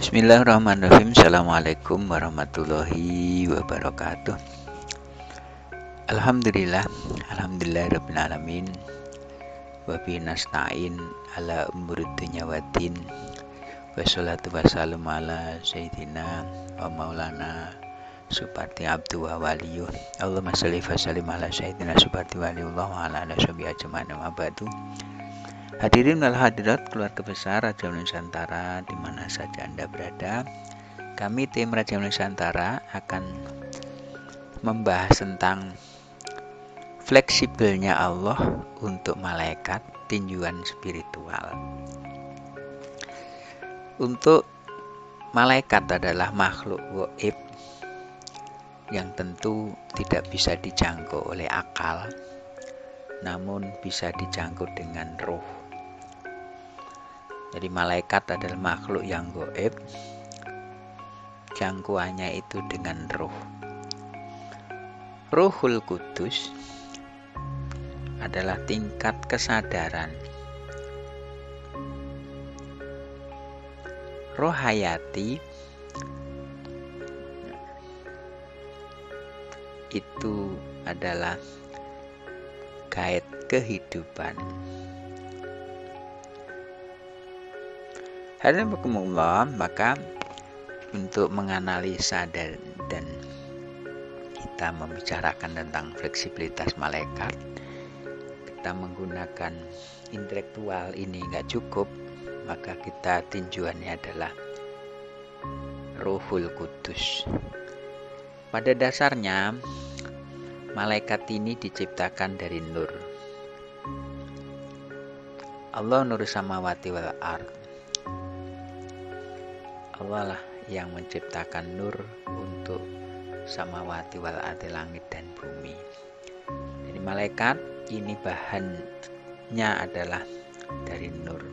Bismillahirrahmanirrahim. Assalamualaikum warahmatullahi wabarakatuh. Alhamdulillah, alhamdulillahirabbil alamin. Wa bihi nasta'in ala umuri dunya waddin. Wassalatu wassalamu ala sayyidina wa maulana Suparti abdu wa waliyuh. Allahumma shalli wa sallim ala sayyidina Suparti waliyullah wa ala alihi washabihi ajmain wa ba'du. Hadirin wal hadirat keluarga besar Raja Nusantara di mana saja Anda berada. Kami tim Raja Nusantara akan membahas tentang fleksibelnya Allah untuk malaikat, tinjuan spiritual. Untuk malaikat adalah makhluk gaib yang tentu tidak bisa dijangkau oleh akal, namun bisa dijangkau dengan roh. Jadi malaikat adalah makhluk yang gaib, jangkauannya itu dengan roh. Ruhul Kudus adalah tingkat kesadaran. Roh hayati itu adalah gaet kehidupan. Hadirin rahimakumullah, maka untuk menganalisa dan kita membicarakan tentang fleksibilitas malaikat, kita menggunakan intelektual ini nggak cukup, maka kita tinjuannya adalah Ruhul Kudus. Pada dasarnya malaikat ini diciptakan dari nur. Allah nur samawati wal ard. Allah lah yang menciptakan nur untuk samawati wal ardi, langit dan bumi. Jadi malaikat ini bahannya adalah dari nur.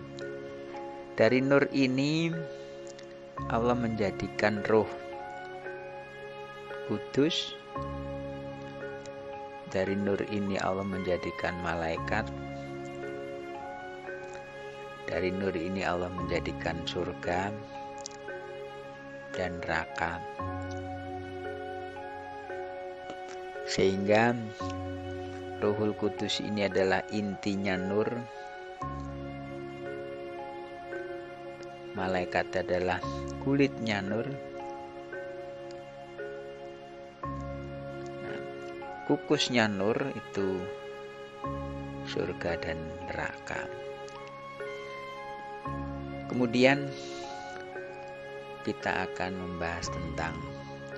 Dari nur ini Allah menjadikan Roh Kudus. Dari nur ini Allah menjadikan malaikat. Dari nur ini Allah menjadikan surga dan neraka. Sehingga Ruhul Kudus ini adalah intinya nur. Malaikat adalah kulitnya nur. Kukusnya nur itu surga dan neraka. Kemudian kita akan membahas tentang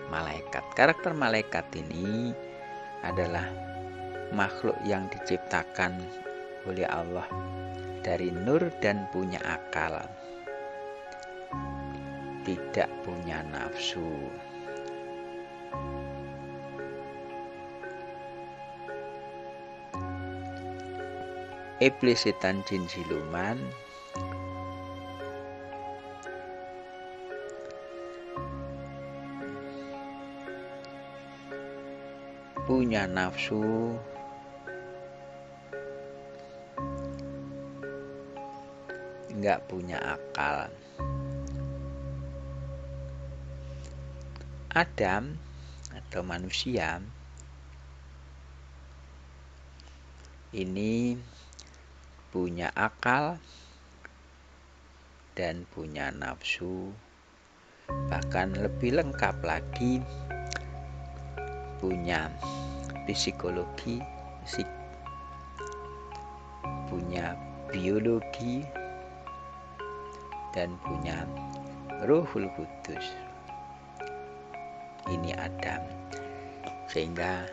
malaikat. Karakter malaikat ini adalah makhluk yang diciptakan oleh Allah dari nur dan punya akal, tidak punya nafsu. Iblis, setan, jin, siluman punya nafsu, enggak punya akal. Adam atau manusia ini punya akal dan punya nafsu, bahkan lebih lengkap lagi punya psikologi, punya biologi, dan punya Ruhul Kudus. Ini Adam. Sehingga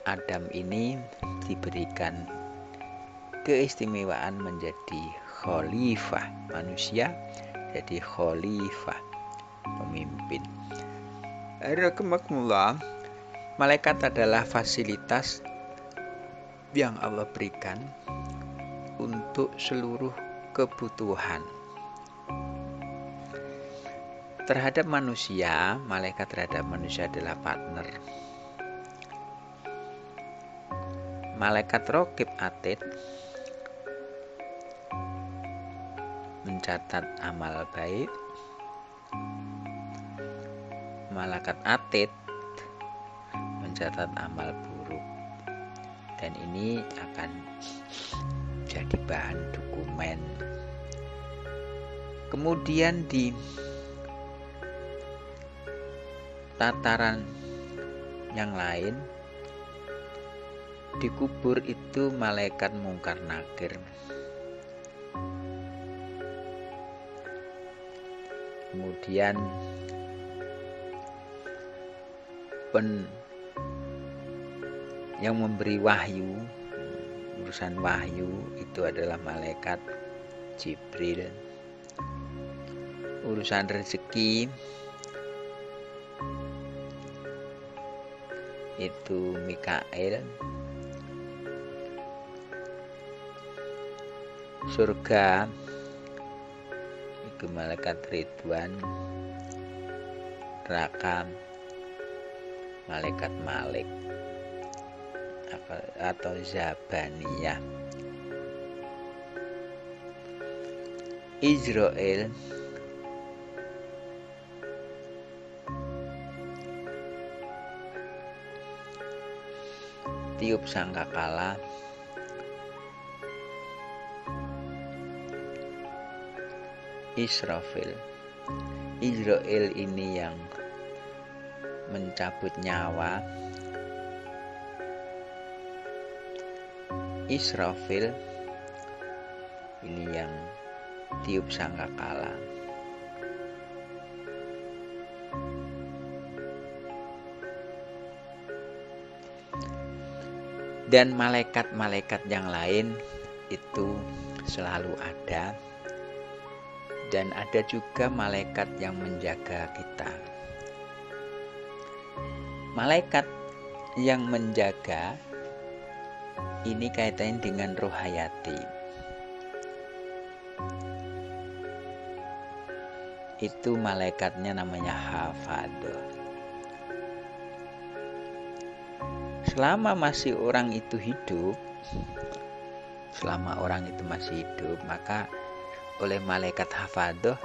Adam ini diberikan keistimewaan menjadi khalifah manusia, jadi khalifah pemimpin. Rahimakumullah, malaikat adalah fasilitas yang Allah berikan untuk seluruh kebutuhan. Terhadap manusia, malaikat terhadap manusia adalah partner. Malaikat Raqib Atid mencatat amal baik, Malaikat Atid mencatat amal buruk, dan ini akan jadi bahan dokumen. Kemudian di tataran yang lain, dikubur itu malaikat Mungkar Nakir. Kemudian yang memberi wahyu, urusan wahyu itu adalah malaikat Jibril. Urusan rezeki itu Mikail. Surga itu malaikat Ridwan. Neraka malaikat Malik atau Zabaniyah. Israel tiup sangkakala. Israfil ini yang mencabut nyawa. Israfil ini yang tiup sangkakala. Dan malaikat-malaikat yang lain itu selalu ada, dan ada juga malaikat yang menjaga kita. Malaikat yang menjaga ini kaitannya dengan roh hayati. Itu malaikatnya namanya Hafadh. Selama orang itu masih hidup, maka oleh malaikat Hafadh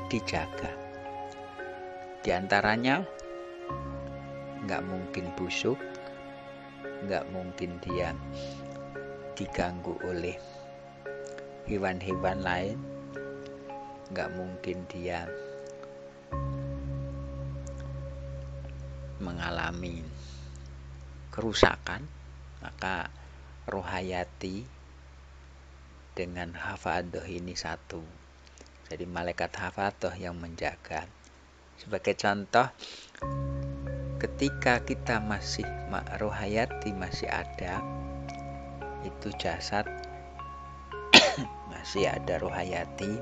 dijaga. Di antaranya nggak mungkin busuk, nggak mungkin dia diganggu oleh hewan-hewan lain, nggak mungkin dia mengalami kerusakan. Maka roh hayati dengan Hafadh ini satu. Jadi malaikat Hafadh yang menjaga. Sebagai contoh, ketika kita masih roh hayati masih ada, itu jasad masih ada roh hayati,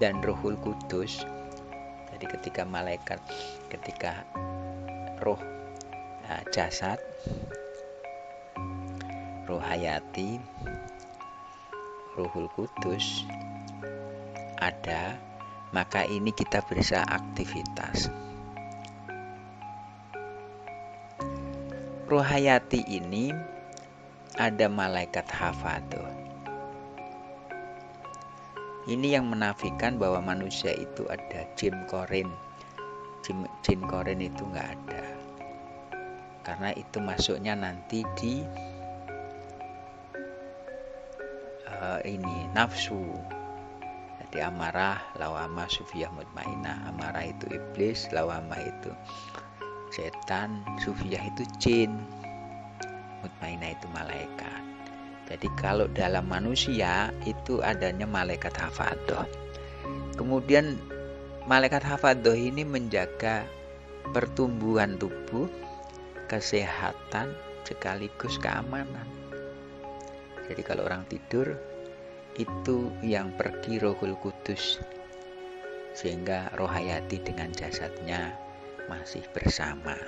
dan Ruhul Kudus. Jadi ketika roh jasad, roh hayati, Ruhul Kudus ada, maka ini kita bisa aktivitas. Roh hayati ini ada malaikat Hafadh. Ini yang menafikan bahwa manusia itu ada jin korin. Jin korin itu nggak ada, karena itu masuknya nanti di nafsu. Jadi amarah, lawamah, sufiyah, mutmainah. Amarah itu iblis, lawamah itu setan, sufiyah itu jin, mutmainah itu malaikat. Jadi kalau dalam manusia itu adanya malaikat Hafadh. Kemudian malaikat Hafadh ini menjaga pertumbuhan tubuh, kesehatan, sekaligus keamanan. Jadi kalau orang tidur, itu yang pergi Ruhul Kudus, sehingga roh hayati dengan jasadnya masih bersama.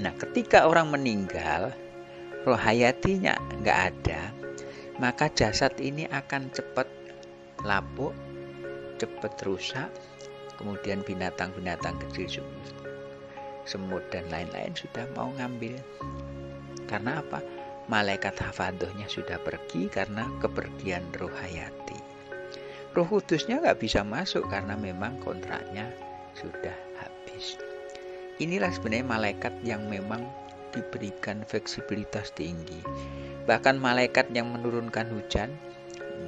Nah, ketika orang meninggal, roh hayatinya nggak ada, maka jasad ini akan cepat lapuk, cepat rusak. Kemudian binatang-binatang kecil, semut dan lain-lain sudah mau ngambil. Karena apa? Malaikat Hafadhnya sudah pergi karena kepergian roh hayati. Roh Kudusnya nggak bisa masuk karena memang kontraknya sudah habis. Inilah sebenarnya malaikat yang memang diberikan fleksibilitas tinggi. Bahkan malaikat yang menurunkan hujan,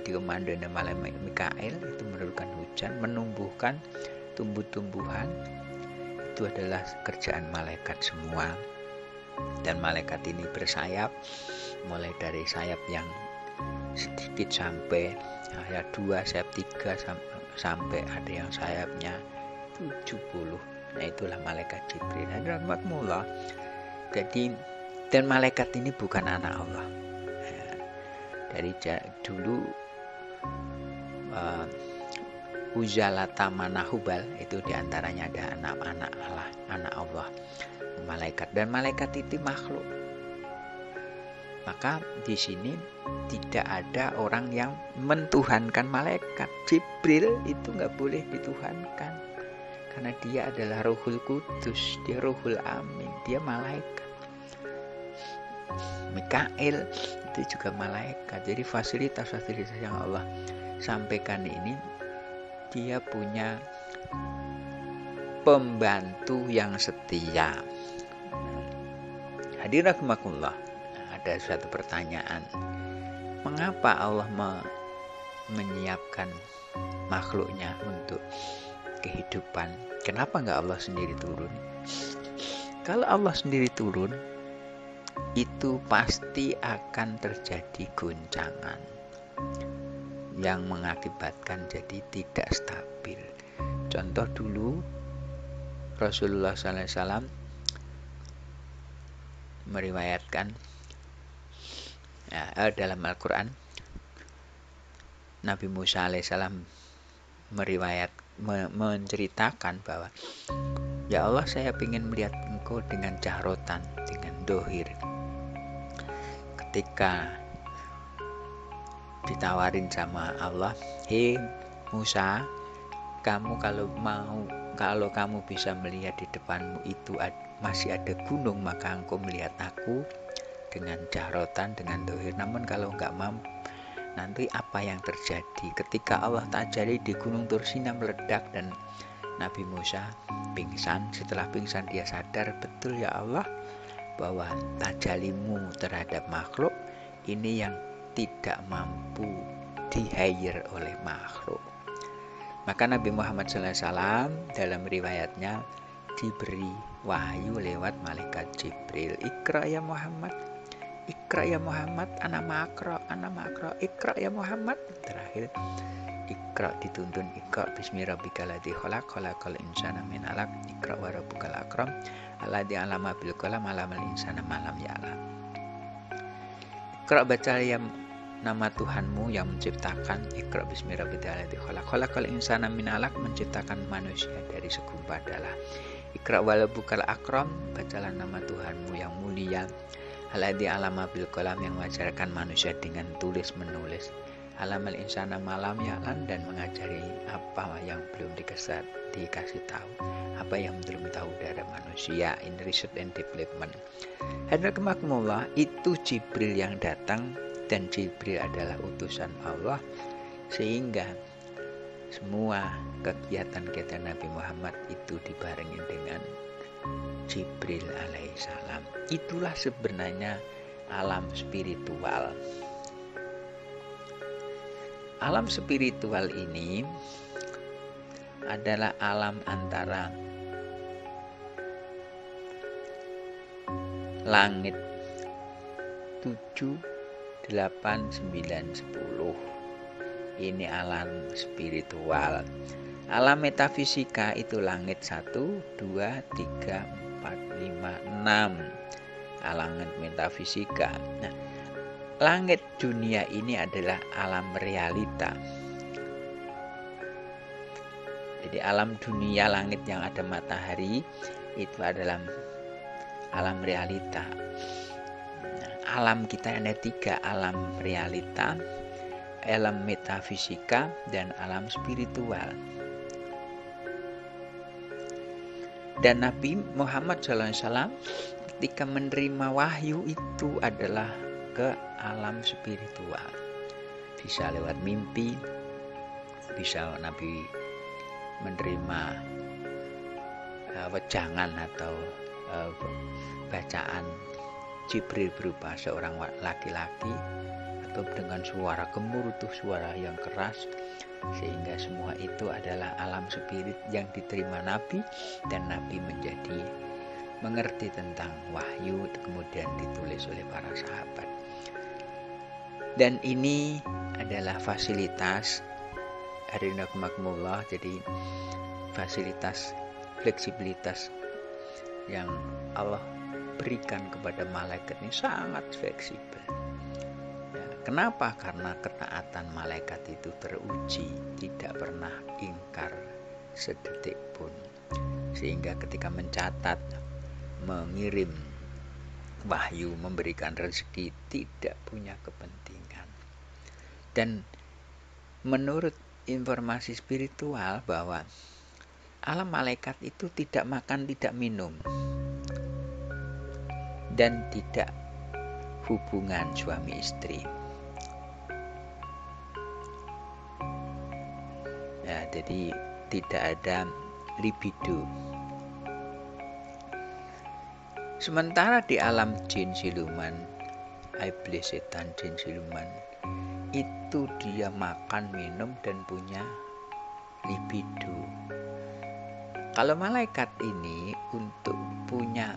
dikomandoi malaikat Mikael, itu menurunkan hujan, menumbuhkan tumbuh-tumbuhan, itu adalah kerjaan malaikat semua. Dan malaikat ini bersayap, mulai dari sayap yang sedikit sampai sayap 2, sayap 3, sampai ada yang sayapnya 70. Nah, itulah malaikat Jibril. Rahmatullah. Jadi, dan malaikat ini bukan anak Allah. Dari dulu Uzalata Manahubal itu diantaranya ada anak-anak Allah, anak Allah, malaikat, dan malaikat itu makhluk. Maka di sini tidak ada orang yang mentuhankan malaikat. Jibril itu nggak boleh dituhankan karena dia adalah Ruhul Kudus, dia Ruhul Amin, dia malaikat. Mikael itu juga malaikat. Jadi fasilitas yang Allah sampaikan ini, dia punya pembantu yang setia. Hadirin rahimakumullah, ada suatu pertanyaan, mengapa Allah menyiapkan makhluknya untuk kehidupan? Kenapa nggak Allah sendiri turun? Kalau Allah sendiri turun, itu pasti akan terjadi goncangan yang mengakibatkan jadi tidak stabil. Contoh dulu Rasulullah SAW meriwayatkan dalam Al-Quran, Nabi Musa alaihissalam menceritakan bahwa, ya Allah, saya ingin melihat engkau dengan jahrotan, dengan dohir. Ketika ditawarin sama Allah, hei Musa, kamu kalau kamu bisa melihat di depanmu itu masih ada gunung, maka engkau melihat aku dengan jahrotan, dengan dohir. Namun kalau enggak mampu, nanti apa yang terjadi? Ketika Allah tajali di gunung Tursina meledak dan Nabi Musa pingsan. Setelah pingsan dia sadar, betul ya Allah, bahwa tajalimu terhadap makhluk ini yang tidak mampu di-hire oleh makhluk. Maka Nabi Muhammad SAW dalam riwayatnya diberi wahyu lewat malaikat Jibril. Iqra ya Muhammad, Iqra ya Muhammad, ana makro, Iqra ya Muhammad. Terakhir Iqra dituntun, Iqra bismi rabbikal ladzi khalaq, khalaqal insana min 'alaq, Iqra wa rabbukal akram, alladzi 'allama bil qalam, 'allamal insana ma lam ya'lam. Iqra, baca ya nama Tuhanmu yang menciptakan. Iqra bismi rabbikal ladzi khalaq, khalaqal insana min 'alaq, menciptakan manusia dari segumpal darah. Iqra wa rabbukal akram, bacalah nama Tuhanmu yang mulia. Alladzi 'allama bil qalam, yang mengajarkan manusia dengan tulis menulis. Alamal insana malam ya'lam, dan mengajari apa yang belum dikasih tahu, apa yang belum tahu dari manusia, in research and development. Hadirin rahimakumullah, itu Jibril yang datang, dan Jibril adalah utusan Allah, sehingga semua kegiatan-kegiatan Nabi Muhammad itu dibarengi dengan Jibril alaihissalam. Itulah sebenarnya alam spiritual. Alam spiritual ini adalah alam antara langit 7, 8, 9, 10. Ini alam spiritual. Alam metafisika itu langit 1, 2, 3, 4, 5, 6. Alam metafisika. Nah, langit dunia ini adalah alam realita. Jadi alam dunia, langit yang ada matahari, itu adalah alam realita. Alam kita ada 3, alam realita, alam metafisika, dan alam spiritual. Dan Nabi Muhammad SAW ketika menerima wahyu itu adalah ke alam spiritual. Bisa lewat mimpi, bisa Nabi menerima wejangan atau bacaan Jibril berupa seorang laki-laki atau dengan suara gemuruh, suara yang keras, sehingga semua itu adalah alam spirit yang diterima Nabi, dan Nabi menjadi mengerti tentang wahyu, kemudian ditulis oleh para sahabat. Dan ini adalah fasilitas hadirin rahimakumullah, jadi fasilitas fleksibilitas yang Allah berikan kepada malaikat ini sangat fleksibel. Ya, kenapa? Karena ketaatan malaikat itu teruji, tidak pernah ingkar sedetik pun, sehingga ketika mencatat, mengirim wahyu, memberikan rezeki, tidak punya kepentingan. Dan menurut informasi spiritual bahwa alam malaikat itu tidak makan, tidak minum, dan tidak hubungan suami istri. Ya, jadi tidak ada libido. Sementara di alam jin siluman, iblis, setan, jin siluman, itu dia makan, minum, dan punya libido. Kalau malaikat ini untuk punya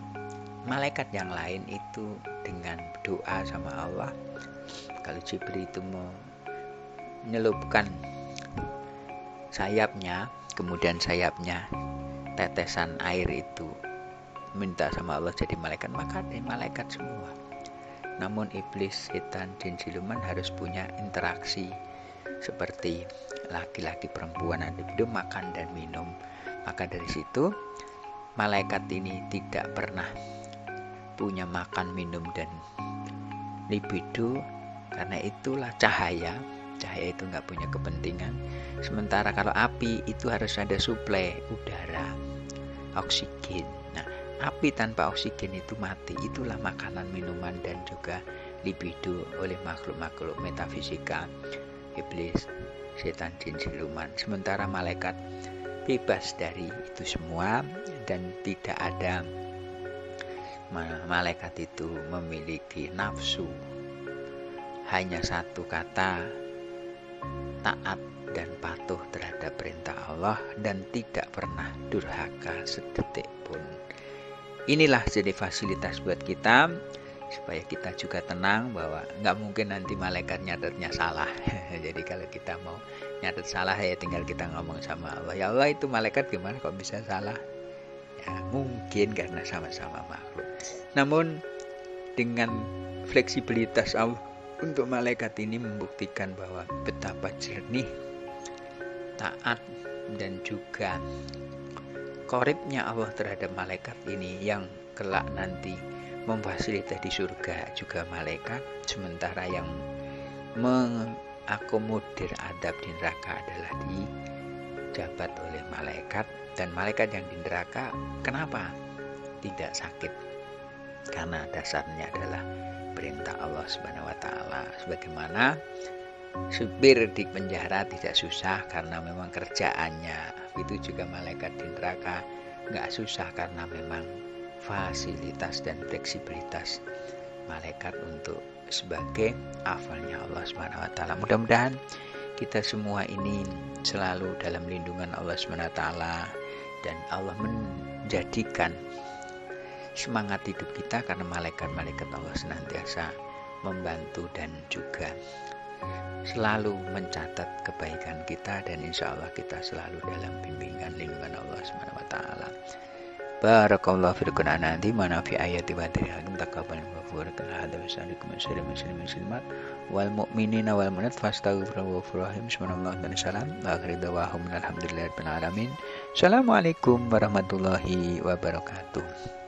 malaikat yang lain itu dengan doa sama Allah. Kalau Jibril itu menyelupkan sayapnya, kemudian sayapnya tetesan air itu minta sama Allah jadi malaikat, maka ada malaikat semua. Namun iblis, setan, jin siluman harus punya interaksi seperti laki-laki, perempuan, ada makan dan minum. Maka dari situ malaikat ini tidak pernah punya makan, minum, dan libido, karena itulah cahaya itu nggak punya kepentingan. Sementara kalau api itu harus ada suplai udara, oksigen. Nah, api tanpa oksigen itu mati. Itulah makanan, minuman, dan juga libido oleh makhluk-makhluk metafisika, iblis, setan, jin siluman. Sementara malaikat bebas dari itu semua, dan tidak ada malaikat itu memiliki nafsu. Hanya satu kata, taat dan patuh terhadap perintah Allah, dan tidak pernah durhaka sedetik pun. Inilah jadi fasilitas buat kita, supaya kita juga tenang bahwa nggak mungkin nanti malaikat nyatetnya salah. Jadi kalau kita mau nyatet salah, ya tinggal kita ngomong sama Allah, ya Allah, itu malaikat gimana kok bisa salah? Ya, mungkin karena sama-sama makhluk. Namun dengan fleksibilitas Allah untuk malaikat ini membuktikan bahwa betapa jernih, taat, dan juga koribnya Allah terhadap malaikat ini, yang kelak nanti memfasilitasi di surga juga malaikat, sementara yang mengakomodir adab di neraka adalah dijabat oleh malaikat. Dan malaikat yang di neraka kenapa tidak sakit? Karena dasarnya adalah perintah Allah Subhanahu wa Ta'ala. Sebagaimana supir di penjara tidak susah karena memang kerjaannya, itu juga malaikat di neraka nggak susah karena memang fasilitas dan fleksibilitas malaikat untuk sebagai afalnya Allah Subhanahu wa Ta'ala. Mudah-mudahan kita semua ini selalu dalam lindungan Allah Subhanahu wa Ta'ala, dan Allah menjadikan semangat hidup kita karena malaikat-malaikat Allah senantiasa membantu dan juga selalu mencatat kebaikan kita, dan insya Allah kita selalu dalam bimbingan lindungan Allah Subhanahu wa Ta'ala. Barakallahu fiikum nanti mana fi ayati wa hakim taqabbal ghafur ta'ala wassalamualaikum warahmatullahi wabarakatuh wal mu'minina wal mu'minat fastaghfiruhu rahim subhanallah dan salam wa akhiru da'wahum alhamdulillahirabbil alamin. Assalamualaikum warahmatullahi wabarakatuh.